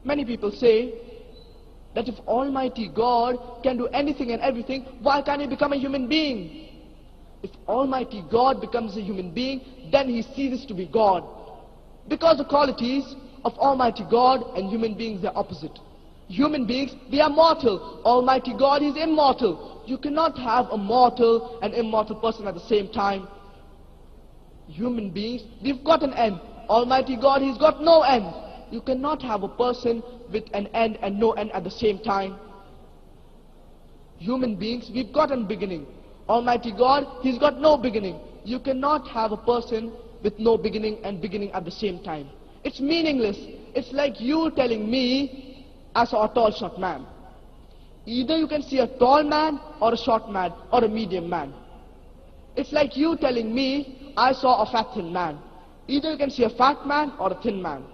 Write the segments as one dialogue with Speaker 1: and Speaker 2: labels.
Speaker 1: Many people say that if Almighty God can do anything and everything, why can't He become a human being? If Almighty God becomes a human being, then He ceases to be God. Because the qualities of Almighty God and human beings are opposite. Human beings, they are mortal. Almighty God is immortal. You cannot have a mortal and immortal person at the same time. Human beings, they've got an end. Almighty God, He's got no end. You cannot have a person with an end and no end at the same time. Human beings, we've got a beginning. Almighty God, He's got no beginning. You cannot have a person with no beginning and beginning at the same time. It's meaningless. It's like you telling me, I saw a tall short man. Either you can see a tall man or a short man or a medium man. It's like you telling me, I saw a fat thin man. Either you can see a fat man or a thin man.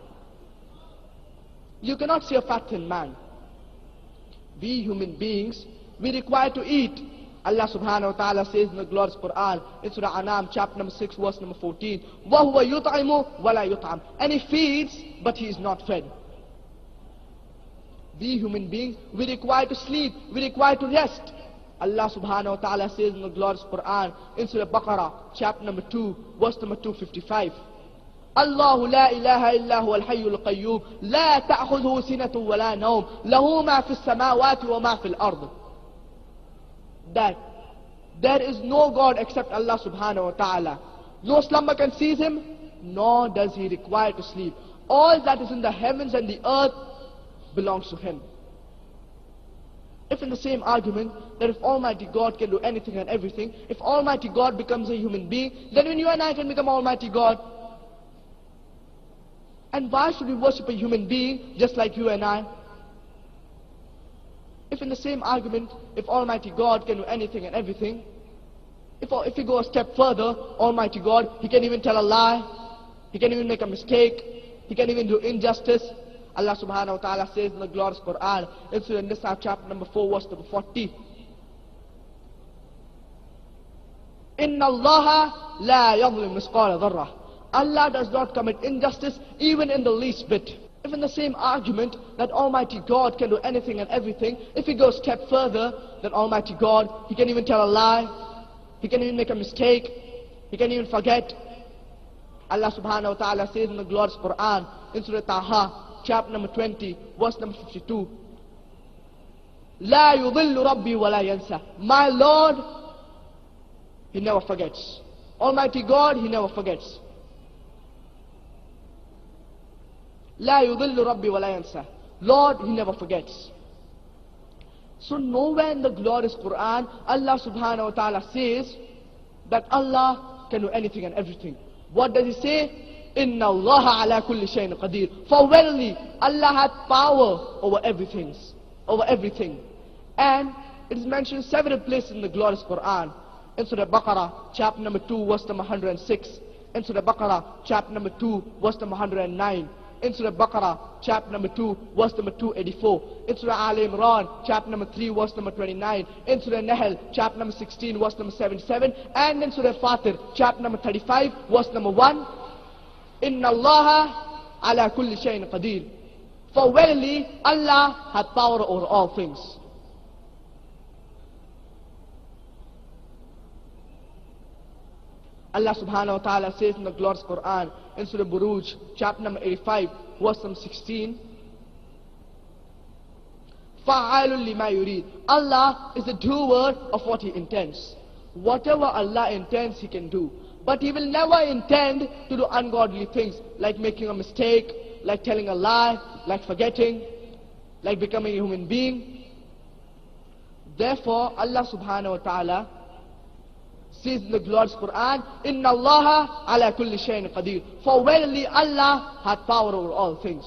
Speaker 1: You cannot see a fat thin man. We human beings, we require to eat. Allah subhanahu wa ta'ala says in the glorious Quran, in Surah Anam, chapter number 6, verse number 14, وَهُوَ يُطْعِمُ وَلَا يُطْعَمُ. And He feeds, but He is not fed. We human beings, we require to sleep, we require to rest. Allah subhanahu wa ta'ala says in the glorious Quran, in Surah Baqarah, chapter number 2, verse number 255, الله لا إله إلا هو الحي القيوم لا تأخذه سنة ولا نوم له ما في السماوات وما في الأرض. That there is no God except Allah subhanahu wa ta'ala. No slumber can seize Him, nor does He require to sleep. All that is in the heavens and the earth belongs to Him. If in the same argument that if Almighty God can do anything and everything, if Almighty God becomes a human being, then when you and I can become Almighty God. And why should we worship a human being just like you and I? If in the same argument, if Almighty God can do anything and everything, if we go a step further, Almighty God, He can even tell a lie, He can even make a mistake, He can even do injustice. Allah subhanahu wa ta'ala says in the glorious Quran, in Surah Nisa chapter number 4, verse number 40, إِنَّ اللَّهَ لَا يَظْلِمُ مِثْقَالَ ذَرَّةٍ. Allah does not commit injustice even in the least bit. If in the same argument that Almighty God can do anything and everything, if we go a step further, that Almighty God, He can even tell a lie, He can even make a mistake, He can even forget. Allah subhanahu wa ta'ala says in the glorious Quran, in Surah Taha, chapter number 20, verse number 52, لا يضل ربي ولا ينسى. My Lord, He never forgets. Almighty God, He never forgets. لا يضل ربي ولا ينسى. Lord, He never forgets. So nowhere in the glorious Quran, Allah subhanahu wa ta'ala says that Allah can do anything and everything. What does He say? إِنَّ اللَّهَ عَلَى كُلِّ شَيْءٍ قَدِيرٌ. For verily, Allah had power over everything. And it is mentioned several places in the glorious Quran. In Surah Baqarah, chapter number 2, verse number 106. In Surah Baqarah, chapter number 2, verse number 109. In Surah Baqarah, chapter number 2, verse number 284. In Surah Al Imran, chapter number 3, verse number 29. In Surah Nahl, chapter number 16, verse number 77. And in Surah Fatir, chapter number 35, verse number 1. Inna Allah ala kulli shayin qadir. For verily, Allah had power over all things. Allah subhanahu wa ta'ala says in the glorious Quran, in Surah Buruj, chapter number 85, verse number 16, فَعَالٌ لِمَا يُرِيدُ. Allah is the doer of what He intends. Whatever Allah intends, He can do. But He will never intend to do ungodly things, like making a mistake, like telling a lie, like forgetting, like becoming a human being. Therefore, Allah subhanahu wa ta'ala says in the glorious Quran, Inna Allah ala kulli shayin qadir. For verily Allah had power over all things.